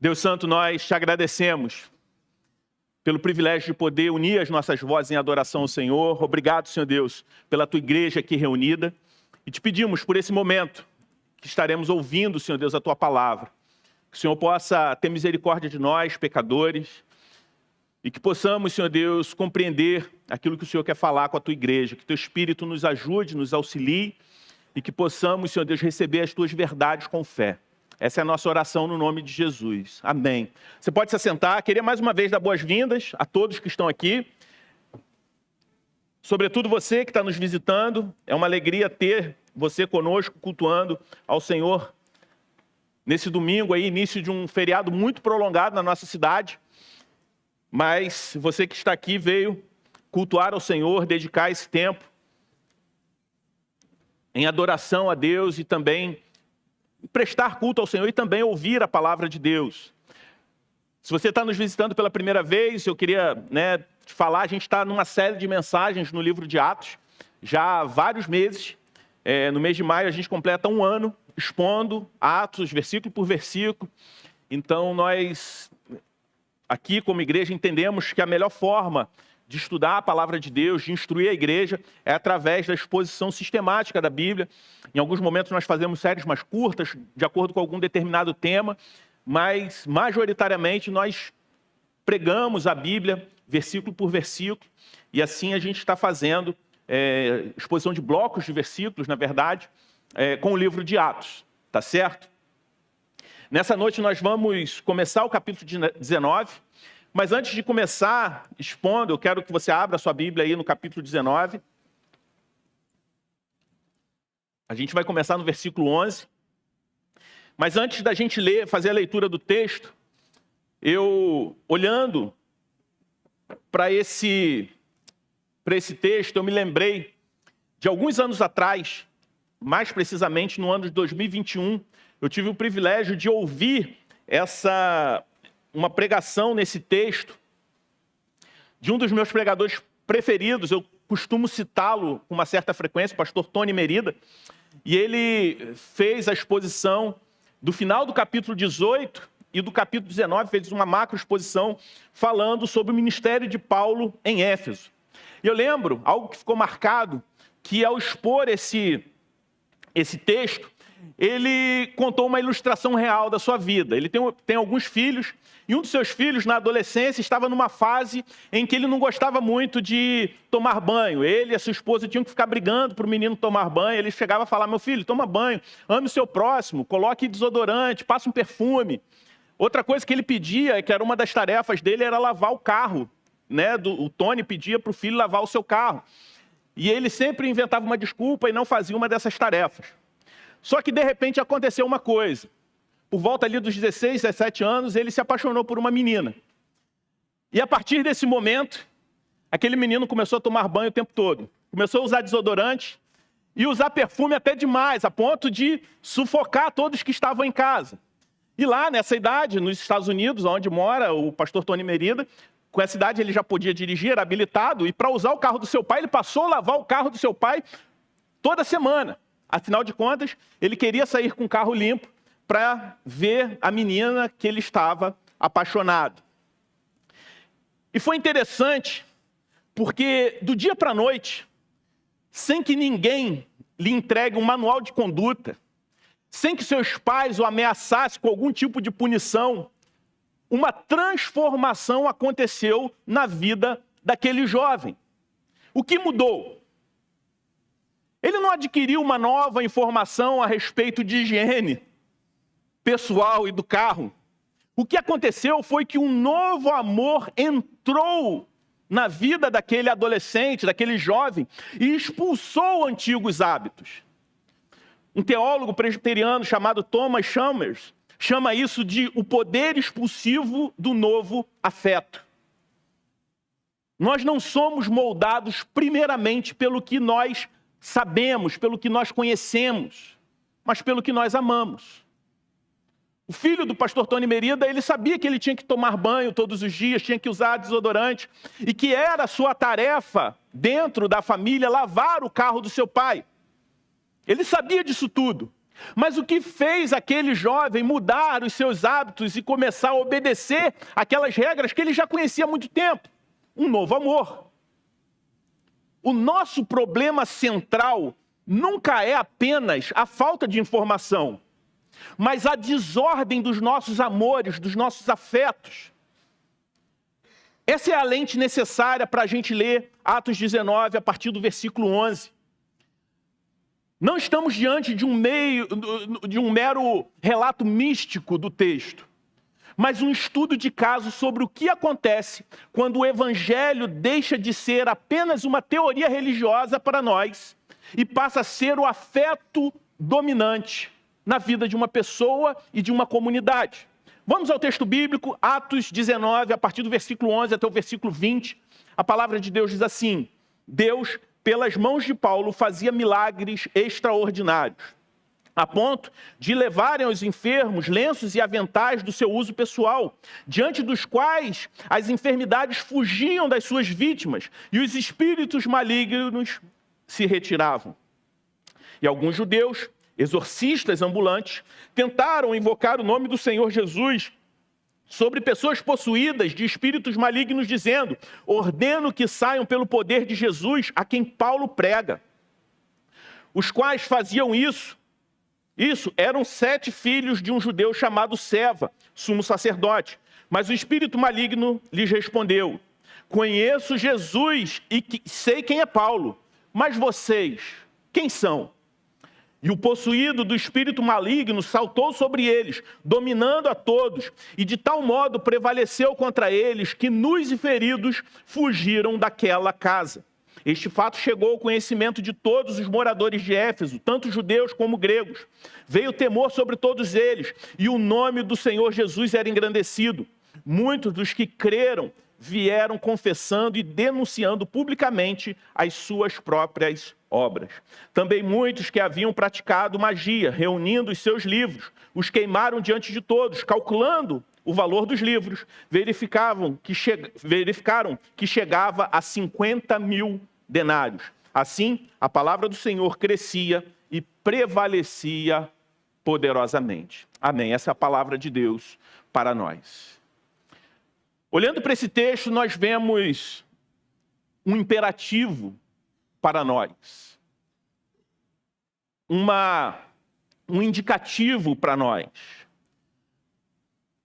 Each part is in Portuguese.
Deus Santo, nós te agradecemos pelo privilégio de poder unir as nossas vozes em adoração ao Senhor. Obrigado, Senhor Deus, pela tua igreja aqui reunida. E te pedimos por esse momento que estaremos ouvindo, Senhor Deus, a tua palavra. Que o Senhor possa ter misericórdia de nós, pecadores, e que possamos, Senhor Deus, compreender aquilo que o Senhor quer falar com a tua igreja. Que teu Espírito nos ajude, nos auxilie e que possamos, Senhor Deus, receber as tuas verdades com fé. Essa é a nossa oração no nome de Jesus. Amém. Você pode se assentar. Queria mais uma vez dar boas-vindas a todos que estão aqui. Sobretudo você que está nos visitando. É uma alegria ter você conosco, cultuando ao Senhor nesse domingo aí, início de um feriado muito prolongado na nossa cidade. Mas você que está aqui veio cultuar ao Senhor, dedicar esse tempo em adoração a Deus e também prestar culto ao Senhor e também ouvir a palavra de Deus. Se você está nos visitando pela primeira vez, eu queria te falar, a gente está numa série de mensagens no livro de Atos, já há vários meses. No mês de maio a gente completa um ano expondo Atos, versículo por versículo. Então nós, aqui como igreja, entendemos que a melhor forma de estudar a palavra de Deus, de instruir a igreja, é através da exposição sistemática da Bíblia. Em alguns momentos nós fazemos séries mais curtas, de acordo com algum determinado tema, mas majoritariamente nós pregamos a Bíblia, versículo por versículo, e assim a gente está fazendo exposição de blocos de versículos, na verdade, com o livro de Atos, tá certo? Nessa noite nós vamos começar o capítulo 19, mas antes de começar expondo, eu quero que você abra a sua Bíblia aí no capítulo 19. A gente vai começar no versículo 11. Mas antes da gente ler, fazer a leitura do texto, eu, olhando para esse texto, eu me lembrei de alguns anos atrás, mais precisamente no ano de 2021, eu tive o privilégio de ouvir uma pregação nesse texto de um dos meus pregadores preferidos. Eu costumo citá-lo com uma certa frequência, o pastor Tony Merida, e ele fez a exposição do final do capítulo 18 e do capítulo 19, fez uma macro exposição falando sobre o ministério de Paulo em Éfeso. E eu lembro, algo que ficou marcado, que ao expor esse texto, ele contou uma ilustração real da sua vida. Ele tem alguns filhos, e um dos seus filhos, na adolescência, estava numa fase em que ele não gostava muito de tomar banho. Ele e a sua esposa tinham que ficar brigando para o menino tomar banho. Ele chegava a falar: meu filho, toma banho, ame o seu próximo, coloque desodorante, passe um perfume. Outra coisa que ele pedia, que era uma das tarefas dele, era lavar o carro. O Tony pedia para o filho lavar o seu carro. E ele sempre inventava uma desculpa e não fazia uma dessas tarefas. Só que, de repente, aconteceu uma coisa. Por volta ali dos 16, 17 anos, ele se apaixonou por uma menina. E a partir desse momento, aquele menino começou a tomar banho o tempo todo. Começou a usar desodorante e usar perfume até demais, a ponto de sufocar todos que estavam em casa. E lá, nessa idade, nos Estados Unidos, onde mora o pastor Tony Merida, com essa idade ele já podia dirigir, era habilitado, e para usar o carro do seu pai, ele passou a lavar o carro do seu pai toda semana. Afinal de contas, ele queria sair com o carro limpo para ver a menina que ele estava apaixonado. E foi interessante, porque do dia para a noite, sem que ninguém lhe entregue um manual de conduta, sem que seus pais o ameaçassem com algum tipo de punição, uma transformação aconteceu na vida daquele jovem. O que mudou? Ele não adquiriu uma nova informação a respeito de higiene pessoal e do carro. O que aconteceu foi que um novo amor entrou na vida daquele adolescente, daquele jovem, e expulsou antigos hábitos. Um teólogo presbiteriano chamado Thomas Chalmers chama isso de o poder expulsivo do novo afeto. Nós não somos moldados primeiramente pelo que nós sabemos, pelo que nós conhecemos, mas pelo que nós amamos. O filho do pastor Tony Merida, ele sabia que ele tinha que tomar banho todos os dias, tinha que usar desodorante, e que era a sua tarefa, dentro da família, lavar o carro do seu pai. Ele sabia disso tudo. Mas o que fez aquele jovem mudar os seus hábitos e começar a obedecer aquelas regras que ele já conhecia há muito tempo? Um novo amor. O nosso problema central nunca é apenas a falta de informação, mas a desordem dos nossos amores, dos nossos afetos. Essa é a lente necessária para a gente ler Atos 19, a partir do versículo 11. Não estamos diante de um mero relato místico do texto, mas um estudo de caso sobre o que acontece quando o evangelho deixa de ser apenas uma teoria religiosa para nós e passa a ser o afeto dominante na vida de uma pessoa e de uma comunidade. Vamos ao texto bíblico, Atos 19, a partir do versículo 11 até o versículo 20. A palavra de Deus diz assim: Deus, pelas mãos de Paulo, fazia milagres extraordinários, a ponto de levarem aos enfermos lenços e aventais do seu uso pessoal, diante dos quais as enfermidades fugiam das suas vítimas e os espíritos malignos se retiravam. E alguns judeus, exorcistas ambulantes, tentaram invocar o nome do Senhor Jesus sobre pessoas possuídas de espíritos malignos, dizendo: ordeno que saiam pelo poder de Jesus, a quem Paulo prega. Os quais faziam isso eram 7 filhos de um judeu chamado Seva, sumo sacerdote. Mas o espírito maligno lhes respondeu: conheço Jesus e sei quem é Paulo, mas vocês, quem são? E o possuído do espírito maligno saltou sobre eles, dominando a todos, e de tal modo prevaleceu contra eles que nus e feridos fugiram daquela casa. Este fato chegou ao conhecimento de todos os moradores de Éfeso, tanto judeus como gregos. Veio temor sobre todos eles, e o nome do Senhor Jesus era engrandecido. Muitos dos que creram vieram confessando e denunciando publicamente as suas próprias obras. Também muitos que haviam praticado magia, reunindo os seus livros, os queimaram diante de todos, calculando o valor dos livros, verificaram que chegava a 50.000 denários. Assim, a palavra do Senhor crescia e prevalecia poderosamente. Amém. Essa é a palavra de Deus para nós. Olhando para esse texto, nós vemos um imperativo para nós. Um indicativo para nós.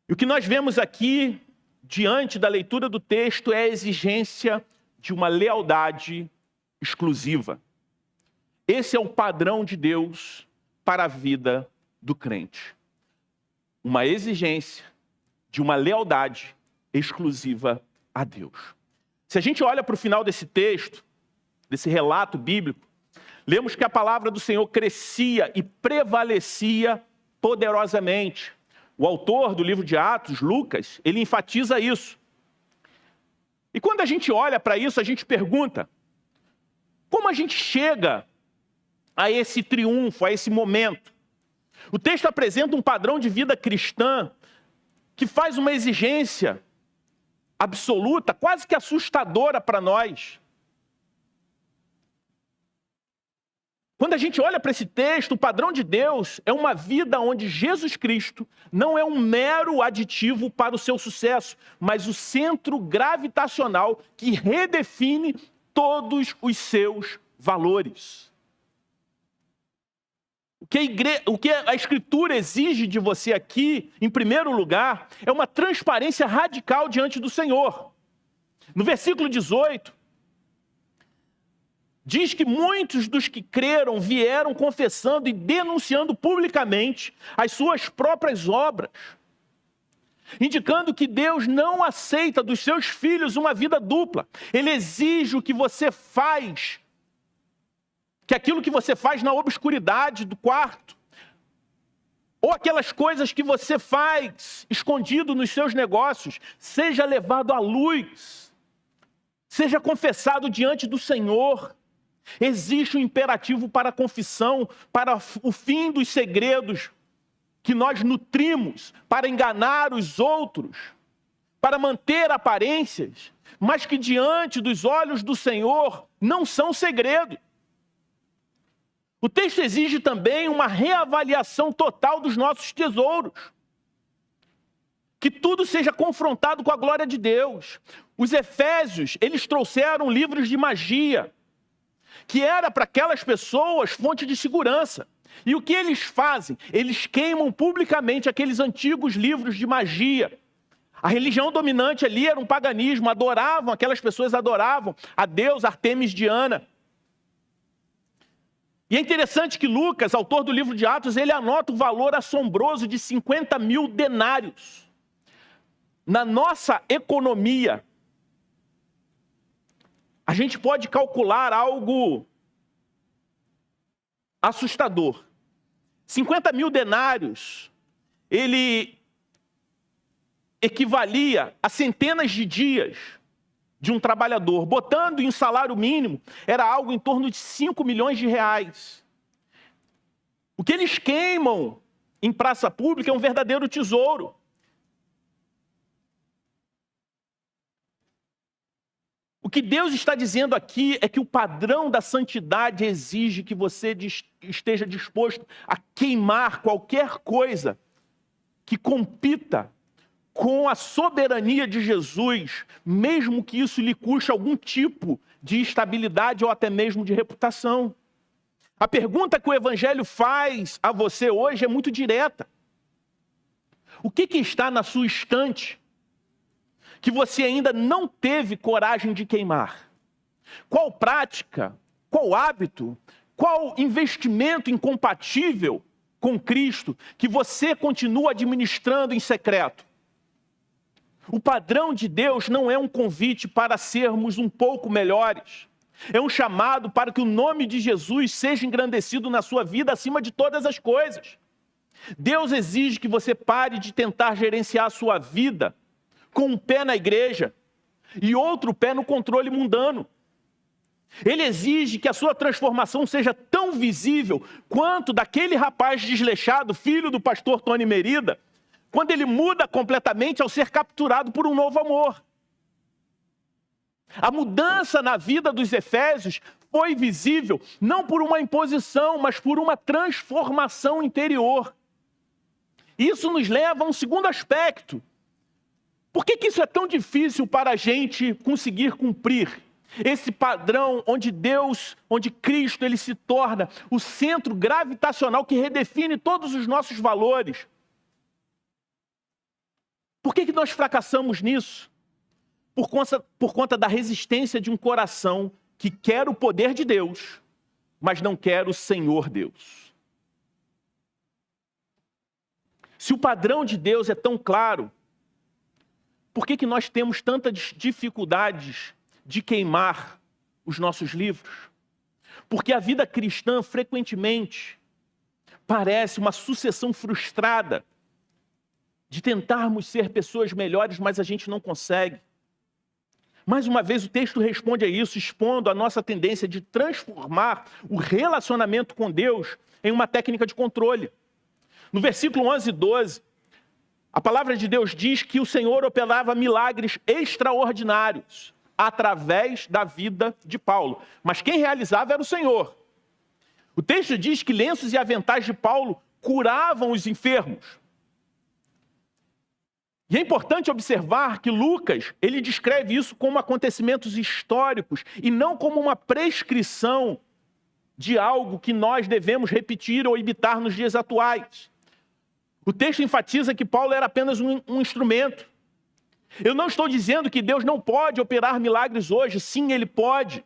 E o que nós vemos aqui, diante da leitura do texto, é a exigência de uma lealdade exclusiva. Esse é o padrão de Deus para a vida do crente. Uma exigência de uma lealdade exclusiva a Deus. Se a gente olha para o final desse texto, desse relato bíblico, lemos que a palavra do Senhor crescia e prevalecia poderosamente. O autor do livro de Atos, Lucas, ele enfatiza isso. E quando a gente olha para isso, a gente pergunta: como a gente chega a esse triunfo, a esse momento? O texto apresenta um padrão de vida cristã que faz uma exigência absoluta, quase que assustadora para nós. Quando a gente olha para esse texto, o padrão de Deus é uma vida onde Jesus Cristo não é um mero aditivo para o seu sucesso, mas o centro gravitacional que redefine todos os seus valores. O que a Escritura exige de você aqui, em primeiro lugar, é uma transparência radical diante do Senhor. No versículo 18, diz que muitos dos que creram vieram confessando e denunciando publicamente as suas próprias obras, indicando que Deus não aceita dos seus filhos uma vida dupla. Ele exige o que você faz, que aquilo que você faz na obscuridade do quarto, ou aquelas coisas que você faz escondido nos seus negócios, seja levado à luz, seja confessado diante do Senhor. Existe um imperativo para a confissão, para o fim dos segredos que nós nutrimos, para enganar os outros, para manter aparências, mas que diante dos olhos do Senhor não são segredo. O texto exige também uma reavaliação total dos nossos tesouros. Que tudo seja confrontado com a glória de Deus. Os efésios, eles trouxeram livros de magia, que era para aquelas pessoas fonte de segurança. E o que eles fazem? Eles queimam publicamente aqueles antigos livros de magia. A religião dominante ali era um paganismo, aquelas pessoas adoravam a Deus Artemis Diana. E é interessante que Lucas, autor do livro de Atos, ele anota o valor assombroso de 50 mil denários. Na nossa economia, a gente pode calcular algo assustador. 50 mil denários, ele equivalia a centenas de dias de um trabalhador. Botando em salário mínimo, era algo em torno de 5 milhões de reais. O que eles queimam em praça pública é um verdadeiro tesouro. O que Deus está dizendo aqui é que o padrão da santidade exige que você esteja disposto a queimar qualquer coisa que compita com a soberania de Jesus, mesmo que isso lhe custe algum tipo de estabilidade ou até mesmo de reputação. A pergunta que o Evangelho faz a você hoje é muito direta. O que está na sua estante que você ainda não teve coragem de queimar? Qual prática, qual hábito, qual investimento incompatível com Cristo que você continua administrando em secreto? O padrão de Deus não é um convite para sermos um pouco melhores. É um chamado para que o nome de Jesus seja engrandecido na sua vida acima de todas as coisas. Deus exige que você pare de tentar gerenciar a sua vida com um pé na igreja e outro pé no controle mundano. Ele exige que a sua transformação seja tão visível quanto daquele rapaz desleixado, filho do pastor Tony Merida, quando ele muda completamente ao ser capturado por um novo amor. A mudança na vida dos efésios foi visível não por uma imposição, mas por uma transformação interior. Isso nos leva a um segundo aspecto. Por que isso é tão difícil para a gente conseguir cumprir? Esse padrão onde Deus, onde Cristo, ele se torna o centro gravitacional que redefine todos os nossos valores. Por que nós fracassamos nisso? Por conta da resistência de um coração que quer o poder de Deus, mas não quer o Senhor Deus. Se o padrão de Deus é tão claro, por que nós temos tantas dificuldades de queimar os nossos livros? Porque a vida cristã, frequentemente, parece uma sucessão frustrada de tentarmos ser pessoas melhores, mas a gente não consegue. Mais uma vez, o texto responde a isso, expondo a nossa tendência de transformar o relacionamento com Deus em uma técnica de controle. No versículo 11 e 12, a palavra de Deus diz que o Senhor operava milagres extraordinários através da vida de Paulo. Mas quem realizava era o Senhor. O texto diz que lenços e aventais de Paulo curavam os enfermos. E é importante observar que Lucas, ele descreve isso como acontecimentos históricos e não como uma prescrição de algo que nós devemos repetir ou imitar nos dias atuais. O texto enfatiza que Paulo era apenas um instrumento. Eu não estou dizendo que Deus não pode operar milagres hoje. Sim, Ele pode.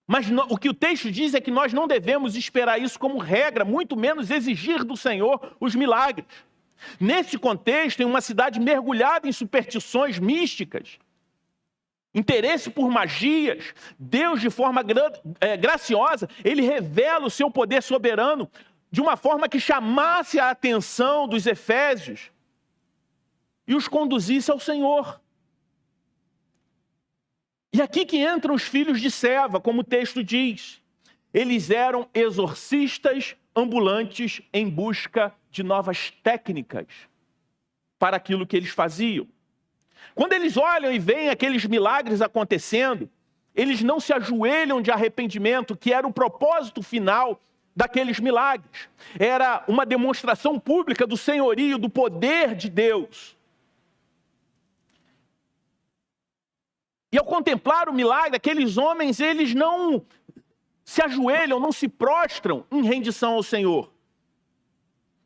Mas o que o texto diz é que nós não devemos esperar isso como regra, muito menos exigir do Senhor os milagres. Nesse contexto, em uma cidade mergulhada em superstições místicas, interesse por magias, Deus, de forma graciosa, Ele revela o seu poder soberano de uma forma que chamasse a atenção dos efésios e os conduzisse ao Senhor. E aqui que entram os filhos de Seva, como o texto diz. Eles eram exorcistas ambulantes em busca de novas técnicas para aquilo que eles faziam. Quando eles olham e veem aqueles milagres acontecendo, eles não se ajoelham de arrependimento, que era o propósito final daqueles milagres. Era uma demonstração pública do senhorio, do poder de Deus. E ao contemplar o milagre, aqueles homens, eles não se ajoelham, não se prostram em rendição ao Senhor.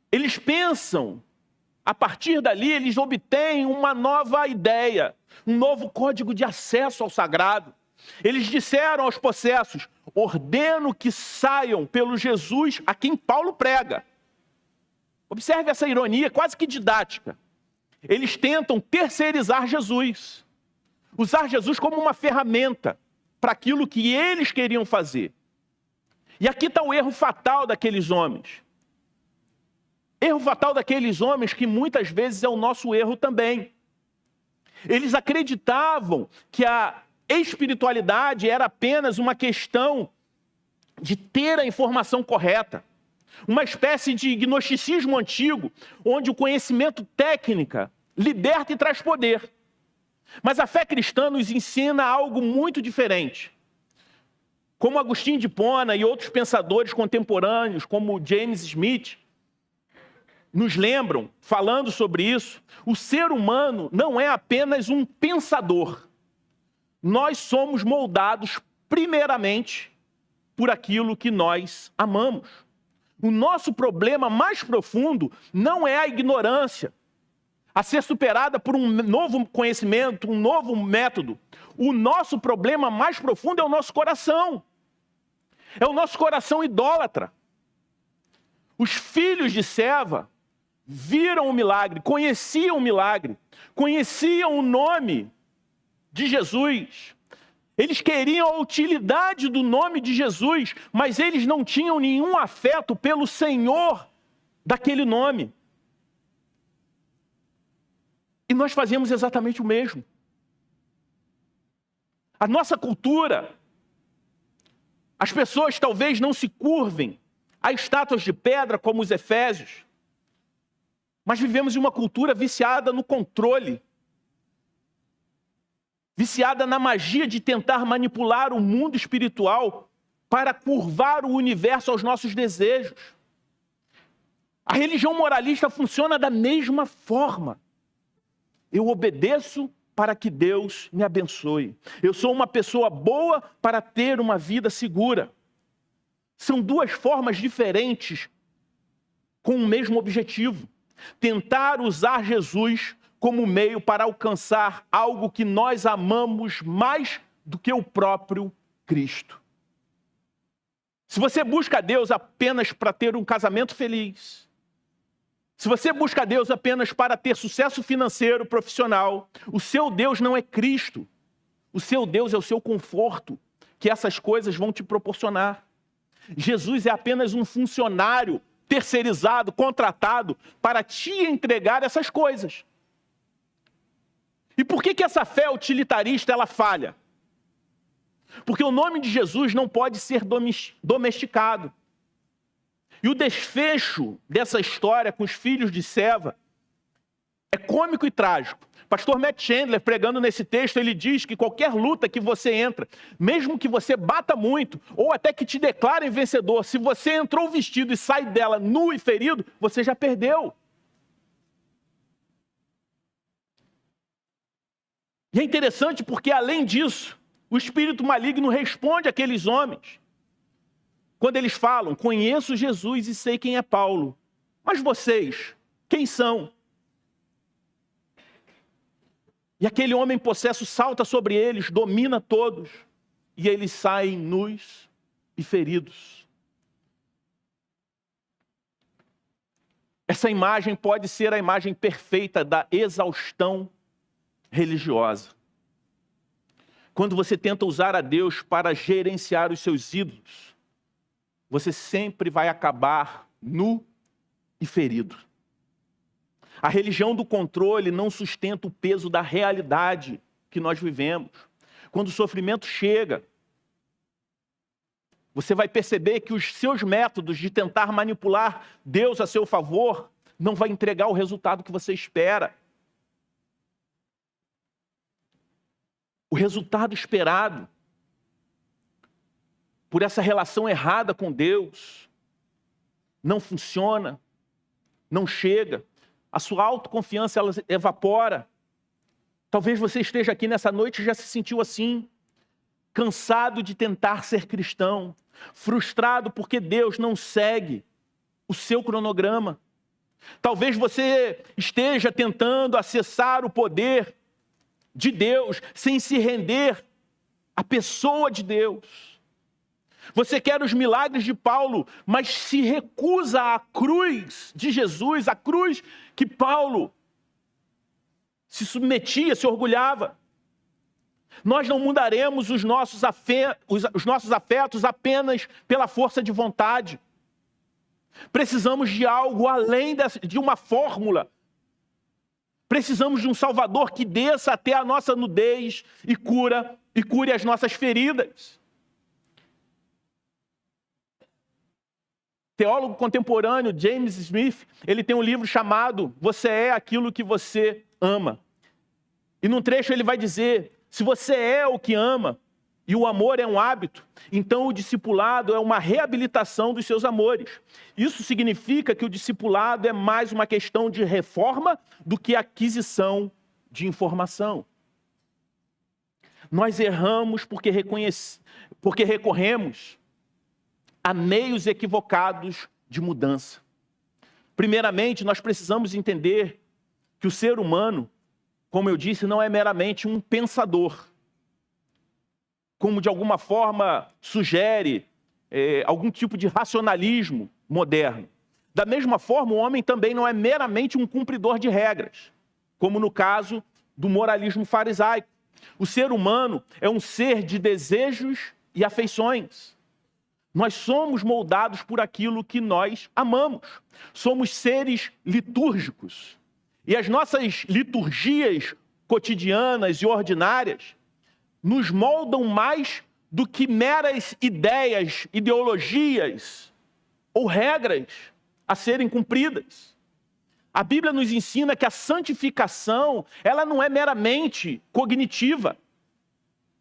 Eles pensam, a partir dali, eles obtêm uma nova ideia, um novo código de acesso ao sagrado. Eles disseram aos possessos: ordeno que saiam pelo Jesus a quem Paulo prega. Observe essa ironia quase que didática. Eles tentam terceirizar Jesus, usar Jesus como uma ferramenta para aquilo que eles queriam fazer. E aqui está o erro fatal daqueles homens. Erro fatal daqueles homens que muitas vezes é o nosso erro também. Eles acreditavam que a espiritualidade era apenas uma questão de ter a informação correta. Uma espécie de gnosticismo antigo, onde o conhecimento técnico liberta e traz poder. Mas a fé cristã nos ensina algo muito diferente. Como Agostinho de Hipona e outros pensadores contemporâneos, como James Smith, nos lembram, falando sobre isso, o ser humano não é apenas um pensador. Nós somos moldados primeiramente por aquilo que nós amamos. O nosso problema mais profundo não é a ignorância, a ser superada por um novo conhecimento, um novo método. O nosso problema mais profundo é o nosso coração. É o nosso coração idólatra. Os filhos de Seva viram o milagre, conheciam o milagre, conheciam o nome de Jesus. Eles queriam a utilidade do nome de Jesus, mas eles não tinham nenhum afeto pelo Senhor daquele nome. E nós fazemos exatamente o mesmo. A nossa cultura, as pessoas talvez não se curvem a estátuas de pedra como os efésios, mas vivemos em uma cultura viciada no controle, viciada na magia de tentar manipular o mundo espiritual para curvar o universo aos nossos desejos. A religião moralista funciona da mesma forma. Eu obedeço para que Deus me abençoe. Eu sou uma pessoa boa para ter uma vida segura. São duas formas diferentes com o mesmo objetivo. Tentar usar Jesus como meio para alcançar algo que nós amamos mais do que o próprio Cristo. Se você busca Deus apenas para ter um casamento feliz, se você busca Deus apenas para ter sucesso financeiro, profissional, o seu Deus não é Cristo. O seu Deus é o seu conforto, que essas coisas vão te proporcionar. Jesus é apenas um funcionário terceirizado, contratado, para te entregar essas coisas. E por que essa fé utilitarista ela falha? Porque o nome de Jesus não pode ser domesticado. E o desfecho dessa história com os filhos de Seva é cômico e trágico. Pastor Matt Chandler, pregando nesse texto, ele diz que qualquer luta que você entra, mesmo que você bata muito, ou até que te declarem vencedor, se você entrou vestido e sai dela nu e ferido, você já perdeu. E é interessante porque, além disso, o espírito maligno responde àqueles homens. Quando eles falam: conheço Jesus e sei quem é Paulo, mas vocês, quem são? E aquele homem possesso salta sobre eles, domina todos, e eles saem nus e feridos. Essa imagem pode ser a imagem perfeita da exaustão religiosa. Quando você tenta usar a Deus para gerenciar os seus ídolos, você sempre vai acabar nu e ferido. A religião do controle não sustenta o peso da realidade que nós vivemos. Quando o sofrimento chega, você vai perceber que os seus métodos de tentar manipular Deus a seu favor não vai entregar o resultado que você espera. O resultado esperado por essa relação errada com Deus, não funciona, não chega, a sua autoconfiança ela evapora. Talvez você esteja aqui nessa noite e já se sentiu assim, cansado de tentar ser cristão, frustrado porque Deus não segue o seu cronograma. Talvez você esteja tentando acessar o poder de Deus sem se render à pessoa de Deus. Você quer os milagres de Paulo, mas se recusa à cruz de Jesus, a cruz que Paulo se submetia, se orgulhava. Nós não mudaremos os nossos afetos apenas pela força de vontade. Precisamos de algo além de uma fórmula. Precisamos de um Salvador que desça até a nossa nudez e cure as nossas feridas. Teólogo contemporâneo James Smith, ele tem um livro chamado Você é aquilo que você ama. E num trecho ele vai dizer, se você é o que ama, e o amor é um hábito, então o discipulado é uma reabilitação dos seus amores. Isso significa que o discipulado é mais uma questão de reforma do que aquisição de informação. Nós erramos porque recorremos a meios equivocados de mudança. Primeiramente, nós precisamos entender que o ser humano, como eu disse, não é meramente um pensador, como de alguma forma sugere algum tipo de racionalismo moderno. Da mesma forma, o homem também não é meramente um cumpridor de regras, como no caso do moralismo farisaico. O ser humano é um ser de desejos e afeições. Nós somos moldados por aquilo que nós amamos. Somos seres litúrgicos. E as nossas liturgias cotidianas e ordinárias nos moldam mais do que meras ideias, ideologias ou regras a serem cumpridas. A Bíblia nos ensina que a santificação, ela não é meramente cognitiva,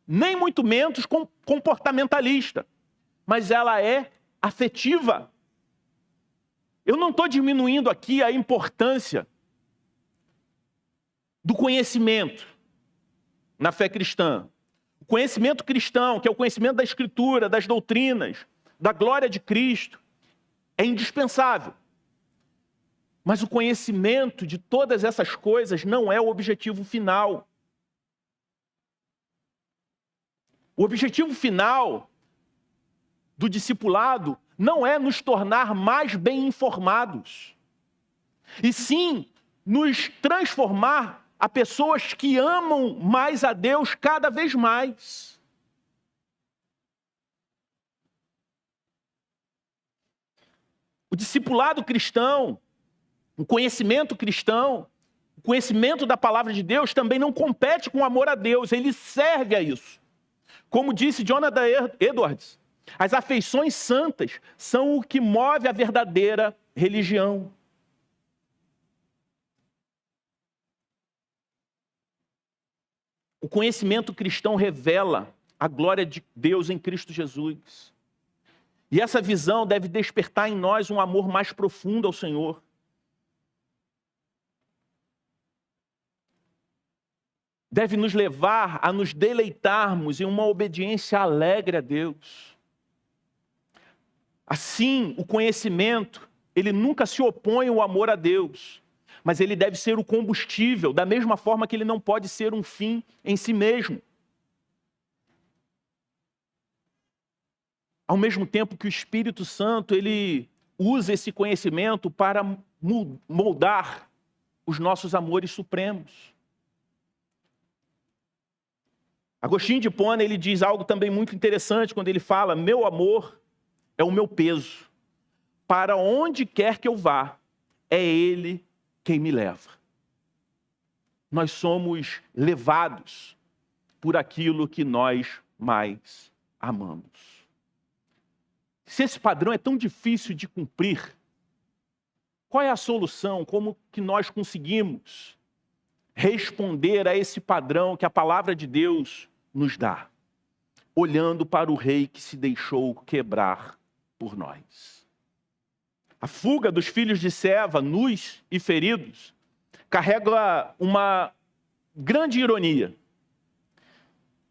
nem muito menos comportamentalista, mas ela é afetiva. Eu não estou diminuindo aqui a importância do conhecimento na fé cristã. O conhecimento cristão, que é o conhecimento da Escritura, das doutrinas, da glória de Cristo, é indispensável. Mas o conhecimento de todas essas coisas não é o objetivo final. O objetivo final do discipulado não é nos tornar mais bem informados, e sim nos transformar a pessoas que amam mais a Deus cada vez mais. O discipulado cristão, o conhecimento cristão, o conhecimento da palavra de Deus também não compete com o amor a Deus, ele serve a isso. Como disse Jonathan Edwards, as afeições santas são o que move a verdadeira religião. O conhecimento cristão revela a glória de Deus em Cristo Jesus. E essa visão deve despertar em nós um amor mais profundo ao Senhor. Deve nos levar a nos deleitarmos em uma obediência alegre a Deus. Assim, o conhecimento, ele nunca se opõe ao amor a Deus, mas ele deve ser o combustível, da mesma forma que ele não pode ser um fim em si mesmo. Ao mesmo tempo que o Espírito Santo, ele usa esse conhecimento para moldar os nossos amores supremos. Agostinho de Hipona, ele diz algo também muito interessante quando ele fala: meu amor é o meu peso. Para onde quer que eu vá, é ele quem me leva. Nós somos levados por aquilo que nós mais amamos. Se esse padrão é tão difícil de cumprir, qual é a solução? Como que nós conseguimos responder a esse padrão que a palavra de Deus nos dá? olhando para o rei que se deixou quebrar por nós. A fuga dos filhos de Seva, nus e feridos, carrega uma grande ironia.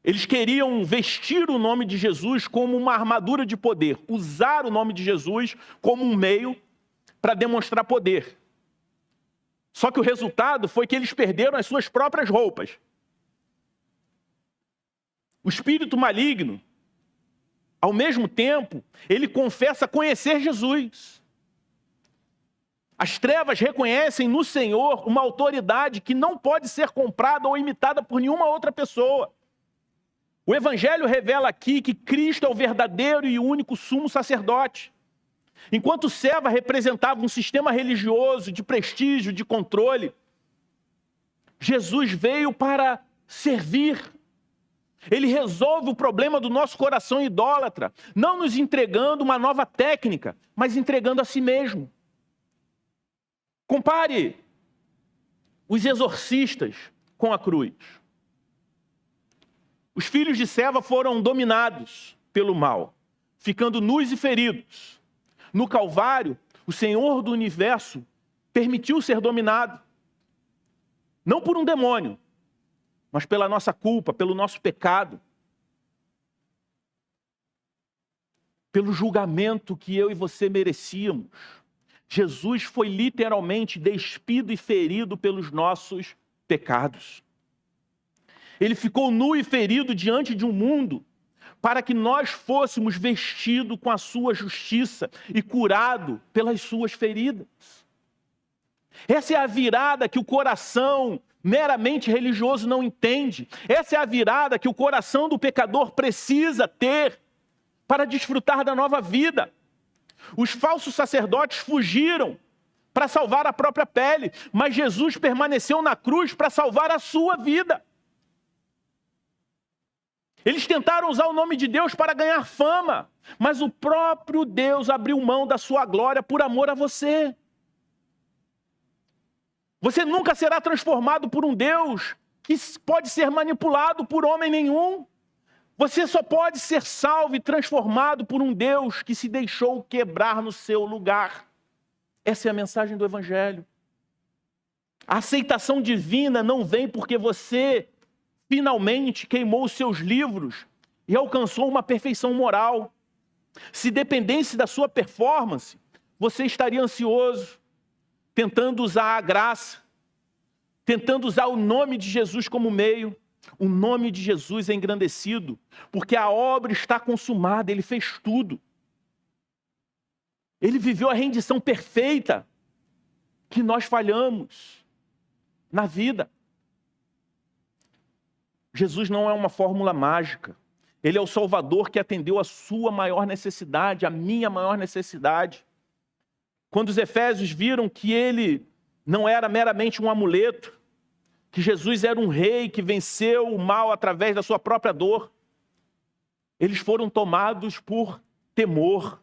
Eles queriam vestir o nome de Jesus como uma armadura de poder, usar o nome de Jesus como um meio para demonstrar poder. Só que o resultado foi que eles perderam as suas próprias roupas. O espírito maligno, ao mesmo tempo, ele confessa conhecer Jesus. As trevas reconhecem no Senhor uma autoridade que não pode ser comprada ou imitada por nenhuma outra pessoa. O Evangelho revela aqui que Cristo é o verdadeiro e único sumo sacerdote. Enquanto Seva representava um sistema religioso de prestígio, de controle, Jesus veio para servir. Ele resolve o problema do nosso coração idólatra, não nos entregando uma nova técnica, mas entregando a si mesmo. Compare os exorcistas com a cruz. Os filhos de Seva foram dominados pelo mal, ficando nus e feridos. No Calvário, o Senhor do Universo permitiu ser dominado. Não por um demônio, mas pela nossa culpa, pelo nosso pecado. Pelo julgamento que eu e você merecíamos. Jesus foi literalmente despido e ferido pelos nossos pecados. Ele ficou nu e ferido diante de um mundo para que nós fôssemos vestidos com a sua justiça e curado pelas suas feridas. Essa é a virada que o coração meramente religioso não entende. Essa é a virada que o coração do pecador precisa ter para desfrutar da nova vida. Os falsos sacerdotes fugiram para salvar a própria pele, mas Jesus permaneceu na cruz para salvar a sua vida. Eles tentaram usar o nome de Deus para ganhar fama, mas o próprio Deus abriu mão da sua glória por amor a você. Você nunca será transformado por um Deus que pode ser manipulado por homem nenhum. Você só pode ser salvo e transformado por um Deus que se deixou quebrar no seu lugar. Essa é a mensagem do Evangelho. A aceitação divina não vem porque você finalmente queimou os seus livros e alcançou uma perfeição moral. Se dependesse da sua performance, você estaria ansioso, tentando usar a graça, tentando usar o nome de Jesus como meio. O nome de Jesus é engrandecido, porque a obra está consumada, ele fez tudo. Ele viveu a rendição perfeita que nós falhamos na vida. Jesus não é uma fórmula mágica. Ele é o Salvador que atendeu a sua maior necessidade, a minha maior necessidade. Quando os efésios viram que ele não era meramente um amuleto, que Jesus era um rei que venceu o mal através da sua própria dor, eles foram tomados por temor.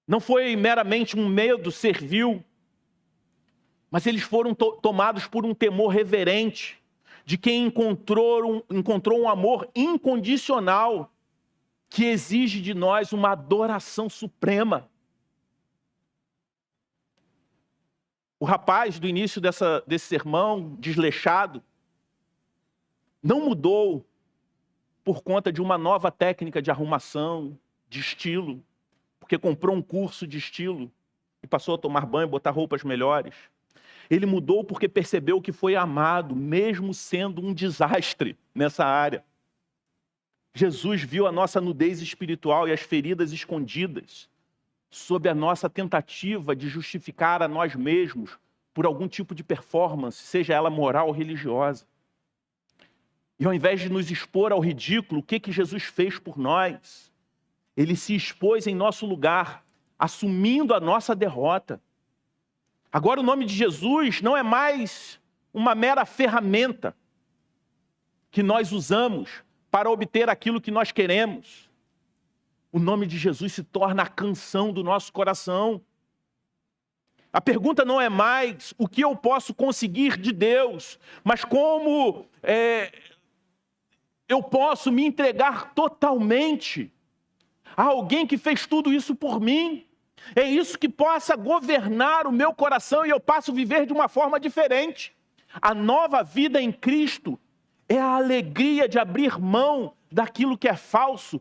Não foi meramente um medo servil, mas eles foram tomados por um temor reverente de quem encontrou um amor incondicional que exige de nós uma adoração suprema. O rapaz do início desse sermão, desleixado, não mudou por conta de uma nova técnica de arrumação, de estilo, porque comprou um curso de estilo e passou a tomar banho, botar roupas melhores. Ele mudou porque percebeu que foi amado, mesmo sendo um desastre nessa área. Jesus viu a nossa nudez espiritual e as feridas escondidas sob a nossa tentativa de justificar a nós mesmos por algum tipo de performance, seja ela moral ou religiosa. E ao invés de nos expor ao ridículo, o que Jesus fez por nós? Ele se expôs em nosso lugar, assumindo a nossa derrota. Agora o nome de Jesus não é mais uma mera ferramenta que nós usamos para obter aquilo que nós queremos. O nome de Jesus se torna a canção do nosso coração. A pergunta não é mais o que eu posso conseguir de Deus, mas como eu posso me entregar totalmente a alguém que fez tudo isso por mim. É isso que possa governar o meu coração e eu passo a viver de uma forma diferente. A nova vida em Cristo é a alegria de abrir mão daquilo que é falso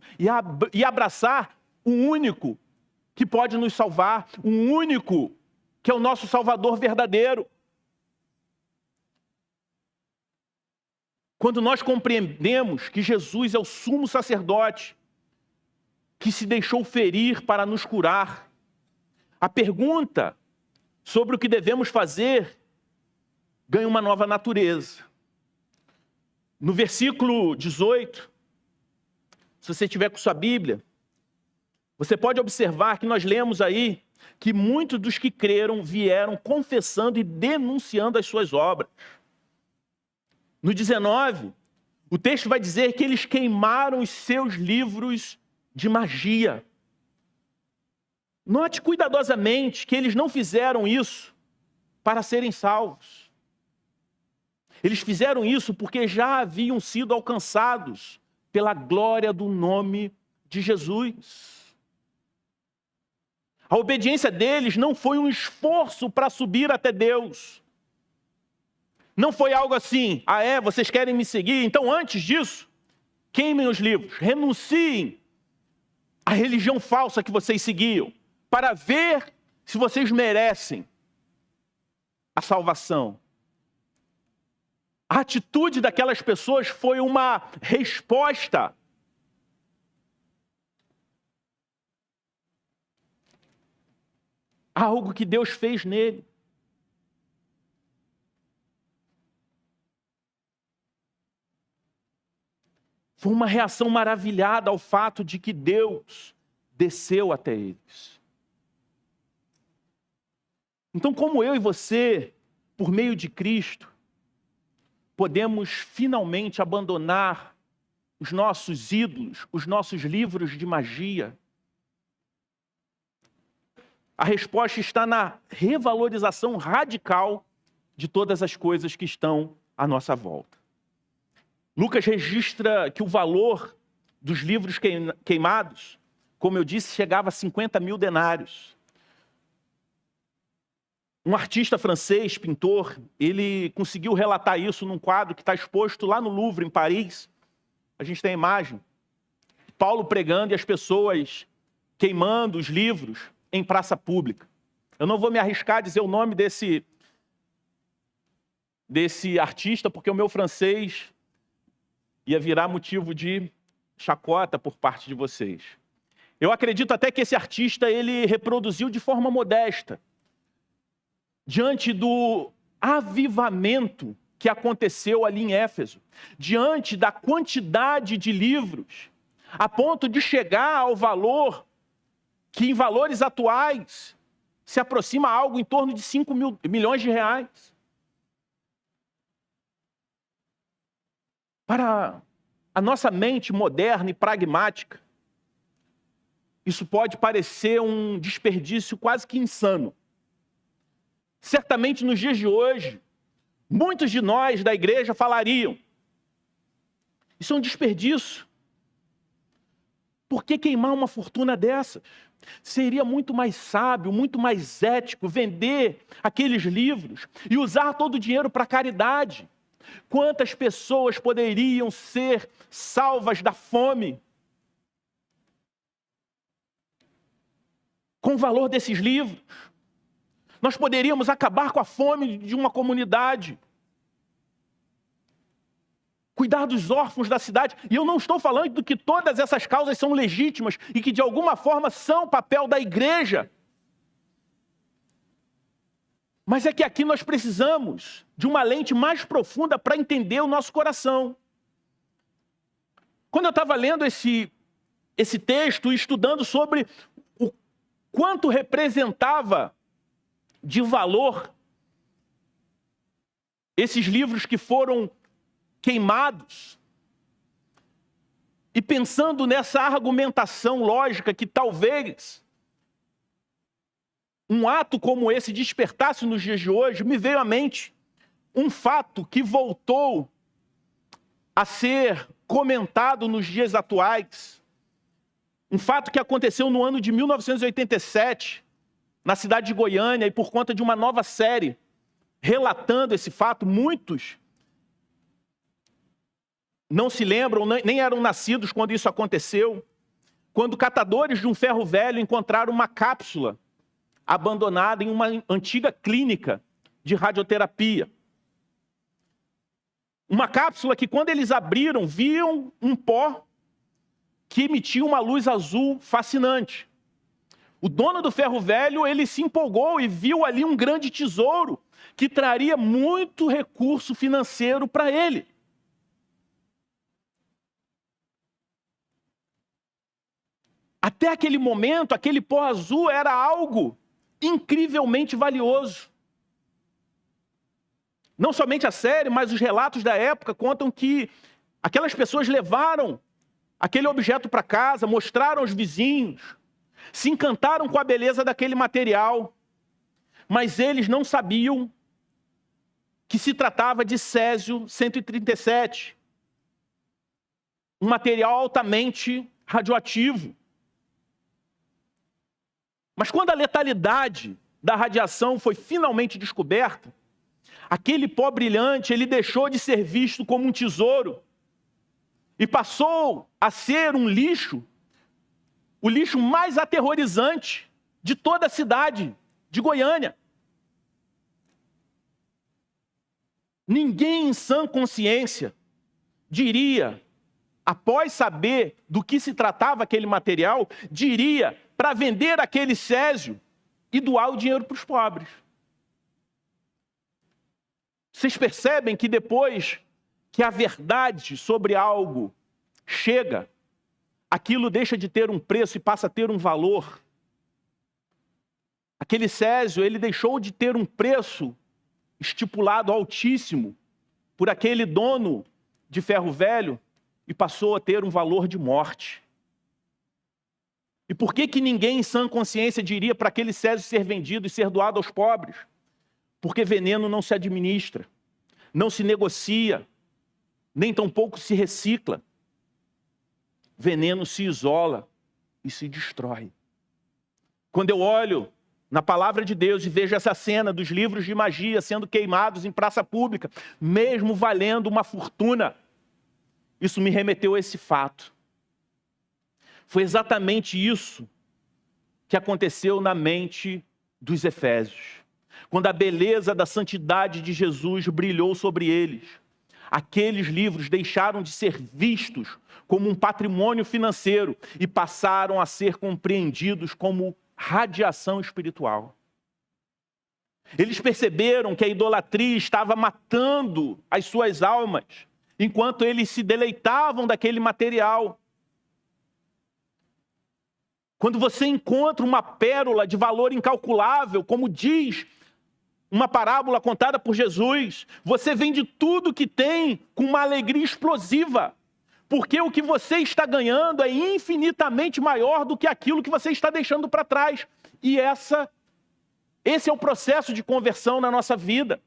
e abraçar o único que pode nos salvar, o único que é o nosso Salvador verdadeiro. Quando nós compreendemos que Jesus é o sumo sacerdote, que se deixou ferir para nos curar, a pergunta sobre o que devemos fazer ganha uma nova natureza. No versículo 18, se você tiver com sua Bíblia, você pode observar que nós lemos aí que muitos dos que creram vieram confessando e denunciando as suas obras. No 19, o texto vai dizer que eles queimaram os seus livros de magia. Note cuidadosamente que eles não fizeram isso para serem salvos. Eles fizeram isso porque já haviam sido alcançados pela glória do nome de Jesus. A obediência deles não foi um esforço para subir até Deus. Não foi algo assim, vocês querem me seguir? Então antes disso, queimem os livros, renunciem à religião falsa que vocês seguiam, para ver se vocês merecem a salvação. A atitude daquelas pessoas foi uma resposta a algo que Deus fez nele. Foi uma reação maravilhada ao fato de que Deus desceu até eles. Então, como eu e você, por meio de Cristo, podemos finalmente abandonar os nossos ídolos, os nossos livros de magia? A resposta está na revalorização radical de todas as coisas que estão à nossa volta. Lucas registra que o valor dos livros queimados, como eu disse, chegava a 50 mil denários. Um artista francês, pintor, ele conseguiu relatar isso num quadro que está exposto lá no Louvre, em Paris. A gente tem a imagem. Paulo pregando e as pessoas queimando os livros em praça pública. Eu não vou me arriscar a dizer o nome desse artista, porque o meu francês ia virar motivo de chacota por parte de vocês. Eu acredito até que esse artista ele reproduziu de forma modesta, diante do avivamento que aconteceu ali em Éfeso, diante da quantidade de livros, a ponto de chegar ao valor que em valores atuais se aproxima a algo em torno de 5 milhões de reais. Para a nossa mente moderna e pragmática, isso pode parecer um desperdício quase que insano. Certamente nos dias de hoje, muitos de nós da igreja falariam: isso é um desperdício. Por que queimar uma fortuna dessas? Seria muito mais sábio, muito mais ético vender aqueles livros e usar todo o dinheiro para caridade. Quantas pessoas poderiam ser salvas da fome com o valor desses livros? Nós poderíamos acabar com a fome de uma comunidade, cuidar dos órfãos da cidade. E eu não estou falando que todas essas causas são legítimas e que de alguma forma são papel da igreja. Mas é que aqui nós precisamos de uma lente mais profunda para entender o nosso coração. Quando eu estava lendo esse texto e estudando sobre o quanto representava de valor esses livros que foram queimados, e pensando nessa argumentação lógica que talvez um ato como esse despertasse nos dias de hoje, me veio à mente um fato que voltou a ser comentado nos dias atuais. Um fato que aconteceu no ano de 1987, na cidade de Goiânia, e por conta de uma nova série relatando esse fato, muitos não se lembram, nem eram nascidos quando isso aconteceu, quando catadores de um ferro velho encontraram uma cápsula abandonada em uma antiga clínica de radioterapia. Uma cápsula que, quando eles abriram, viam um pó que emitia uma luz azul fascinante. O dono do ferro velho, ele se empolgou e viu ali um grande tesouro que traria muito recurso financeiro para ele. Até aquele momento, aquele pó azul era algo incrivelmente valioso. Não somente a série, mas os relatos da época contam que aquelas pessoas levaram aquele objeto para casa, mostraram aos vizinhos, se encantaram com a beleza daquele material, mas eles não sabiam que se tratava de césio-137, um material altamente radioativo. Mas quando a letalidade da radiação foi finalmente descoberta, aquele pó brilhante, ele deixou de ser visto como um tesouro e passou a ser um lixo, o lixo mais aterrorizante de toda a cidade de Goiânia. Ninguém em sã consciência diria, após saber do que se tratava aquele material, diria para vender aquele césio e doar o dinheiro para os pobres. Vocês percebem que depois que a verdade sobre algo chega, aquilo deixa de ter um preço e passa a ter um valor. Aquele césio, ele deixou de ter um preço estipulado altíssimo por aquele dono de ferro velho e passou a ter um valor de morte. E por que ninguém em sã consciência diria para aquele césio ser vendido e ser doado aos pobres? Porque veneno não se administra, não se negocia, nem tampouco se recicla. Veneno se isola e se destrói. Quando eu olho na palavra de Deus e vejo essa cena dos livros de magia sendo queimados em praça pública, mesmo valendo uma fortuna, isso me remeteu a esse fato. Foi exatamente isso que aconteceu na mente dos efésios. Quando a beleza da santidade de Jesus brilhou sobre eles, aqueles livros deixaram de ser vistos como um patrimônio financeiro e passaram a ser compreendidos como radiação espiritual. Eles perceberam que a idolatria estava matando as suas almas, enquanto eles se deleitavam daquele material. Quando você encontra uma pérola de valor incalculável, como diz uma parábola contada por Jesus, você vende tudo que tem com uma alegria explosiva, porque o que você está ganhando é infinitamente maior do que aquilo que você está deixando para trás. E esse é o processo de conversão na nossa vida.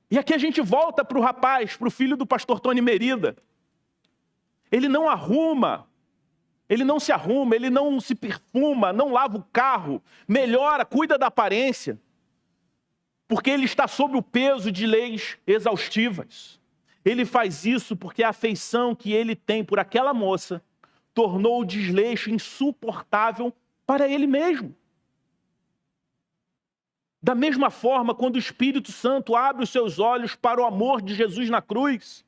E aqui a gente volta para o rapaz, para o filho do pastor Tony Merida. Ele não se arruma, ele não se perfuma, não lava o carro, melhora, cuida da aparência, porque ele está sob o peso de leis exaustivas. Ele faz isso porque a afeição que ele tem por aquela moça tornou o desleixo insuportável para ele mesmo. Da mesma forma, quando o Espírito Santo abre os seus olhos para o amor de Jesus na cruz,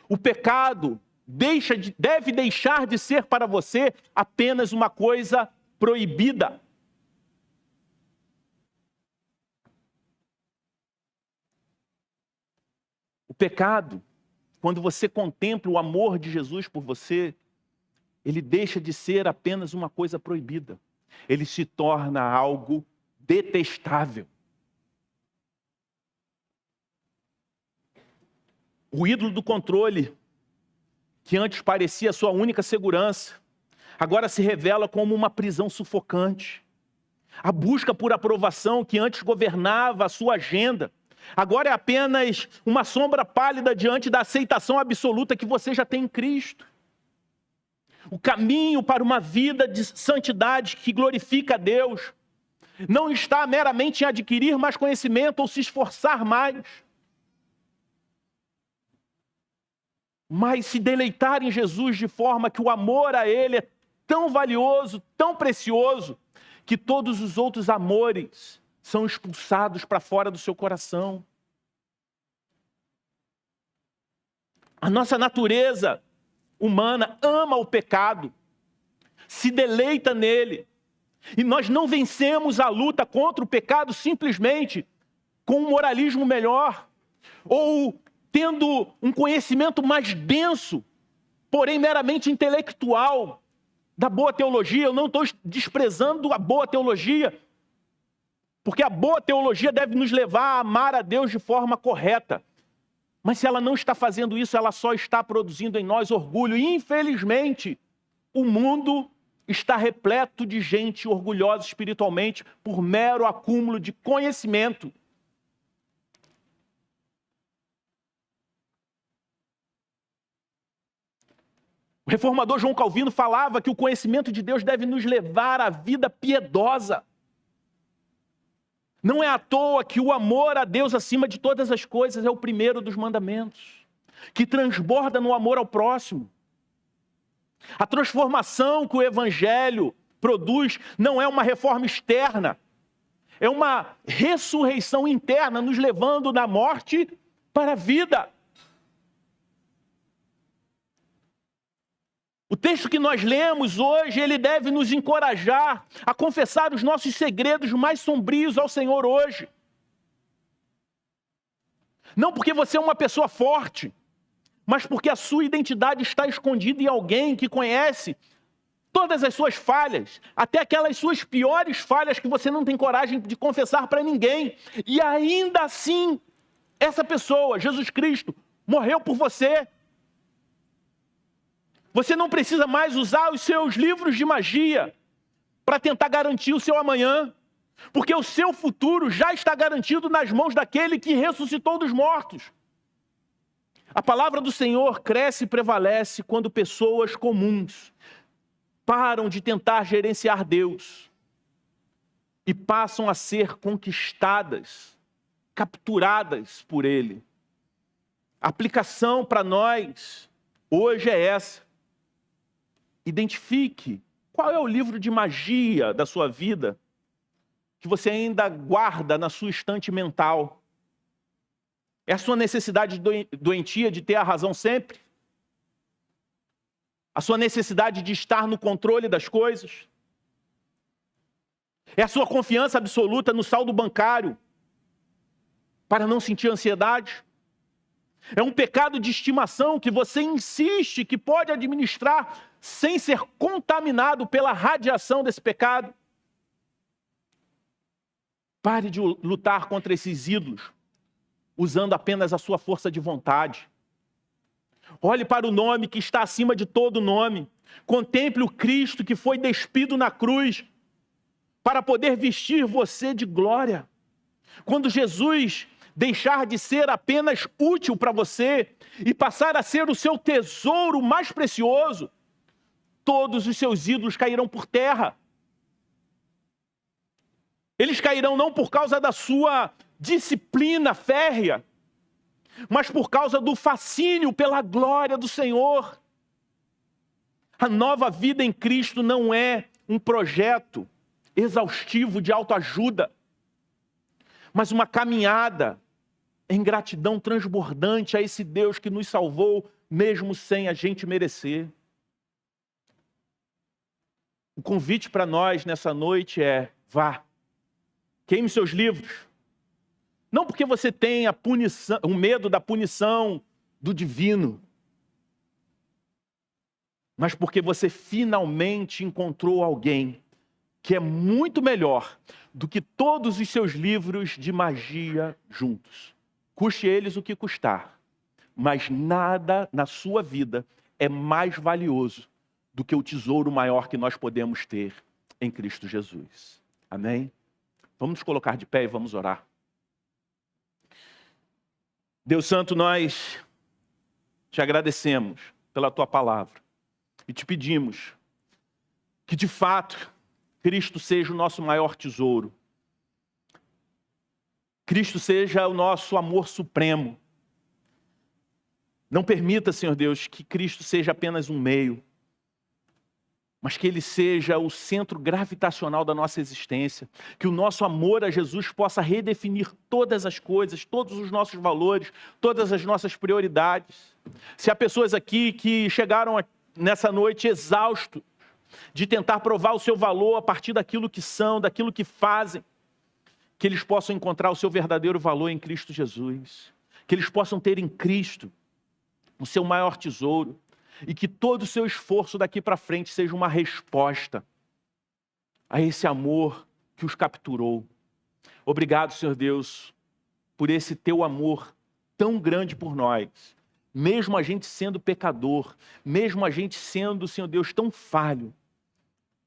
o pecado deve deixar de ser para você apenas uma coisa proibida. O pecado, quando você contempla o amor de Jesus por você, ele deixa de ser apenas uma coisa proibida. Ele se torna algo detestável. O ídolo do controle, que antes parecia a sua única segurança, agora se revela como uma prisão sufocante. A busca por aprovação que antes governava a sua agenda, agora é apenas uma sombra pálida diante da aceitação absoluta que você já tem em Cristo. O caminho para uma vida de santidade que glorifica a Deus não está meramente em adquirir mais conhecimento ou se esforçar mais, mas se deleitar em Jesus de forma que o amor a Ele é tão valioso, tão precioso, que todos os outros amores são expulsados para fora do seu coração. A nossa natureza humana ama o pecado, se deleita nele. E nós não vencemos a luta contra o pecado simplesmente com um moralismo melhor, ou tendo um conhecimento mais denso, porém meramente intelectual, da boa teologia. Eu não estou desprezando a boa teologia, porque a boa teologia deve nos levar a amar a Deus de forma correta. Mas se ela não está fazendo isso, ela só está produzindo em nós orgulho. E infelizmente, o mundo está repleto de gente orgulhosa espiritualmente por mero acúmulo de conhecimento. O reformador João Calvino falava que o conhecimento de Deus deve nos levar à vida piedosa. Não é à toa que o amor a Deus acima de todas as coisas é o primeiro dos mandamentos, que transborda no amor ao próximo. A transformação que o Evangelho produz não é uma reforma externa, é uma ressurreição interna, nos levando da morte para a vida. O texto que nós lemos hoje, ele deve nos encorajar a confessar os nossos segredos mais sombrios ao Senhor hoje. Não porque você é uma pessoa forte, mas porque a sua identidade está escondida em alguém que conhece todas as suas falhas, até aquelas suas piores falhas que você não tem coragem de confessar para ninguém. E ainda assim, essa pessoa, Jesus Cristo, morreu por você. Você não precisa mais usar os seus livros de magia para tentar garantir o seu amanhã, porque o seu futuro já está garantido nas mãos daquele que ressuscitou dos mortos. A palavra do Senhor cresce e prevalece quando pessoas comuns param de tentar gerenciar Deus e passam a ser conquistadas, capturadas por Ele. A aplicação para nós hoje é essa. Identifique qual é o livro de magia da sua vida que você ainda guarda na sua estante mental. É a sua necessidade doentia de ter a razão sempre? A sua necessidade de estar no controle das coisas? É a sua confiança absoluta no saldo bancário para não sentir ansiedade? É um pecado de estimação que você insiste que pode administrar sem ser contaminado pela radiação desse pecado? Pare de lutar contra esses ídolos, usando apenas a sua força de vontade. Olhe para o nome que está acima de todo nome. Contemple o Cristo que foi despido na cruz para poder vestir você de glória. Quando Jesus deixar de ser apenas útil para você e passar a ser o seu tesouro mais precioso, todos os seus ídolos cairão por terra. Eles cairão não por causa da sua disciplina férrea, mas por causa do fascínio pela glória do Senhor. A nova vida em Cristo não é um projeto exaustivo de autoajuda, mas uma caminhada em gratidão transbordante a esse Deus que nos salvou, mesmo sem a gente merecer. O convite para nós nessa noite é: vá, queime seus livros. Não porque você tem o medo da punição do divino, mas porque você finalmente encontrou alguém que é muito melhor do que todos os seus livros de magia juntos. Custe eles o que custar, mas nada na sua vida é mais valioso do que o tesouro maior que nós podemos ter em Cristo Jesus. Amém? Vamos nos colocar de pé e vamos orar. Deus Santo, nós te agradecemos pela tua palavra e te pedimos que de fato Cristo seja o nosso maior tesouro. Cristo seja o nosso amor supremo. Não permita, Senhor Deus, que Cristo seja apenas um meio, mas que Ele seja o centro gravitacional da nossa existência. Que o nosso amor a Jesus possa redefinir todas as coisas, todos os nossos valores, todas as nossas prioridades. Se há pessoas aqui que chegaram nessa noite exaustos de tentar provar o seu valor a partir daquilo que são, daquilo que fazem, que eles possam encontrar o seu verdadeiro valor em Cristo Jesus. Que eles possam ter em Cristo o seu maior tesouro. E que todo o seu esforço daqui para frente seja uma resposta a esse amor que os capturou. Obrigado, Senhor Deus, por esse teu amor tão grande por nós. Mesmo a gente sendo pecador, mesmo a gente sendo, Senhor Deus, tão falho,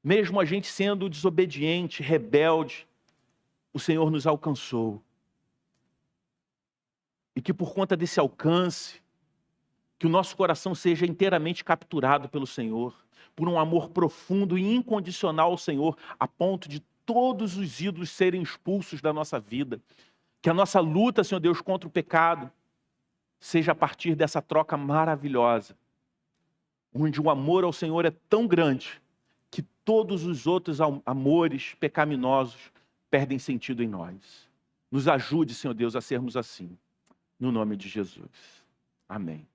mesmo a gente sendo desobediente, rebelde, o Senhor nos alcançou. E que por conta desse alcance, que o nosso coração seja inteiramente capturado pelo Senhor, por um amor profundo e incondicional ao Senhor, a ponto de todos os ídolos serem expulsos da nossa vida. Que a nossa luta, Senhor Deus, contra o pecado seja a partir dessa troca maravilhosa, onde o amor ao Senhor é tão grande que todos os outros amores pecaminosos perdem sentido em nós. Nos ajude, Senhor Deus, a sermos assim. No nome de Jesus. Amém.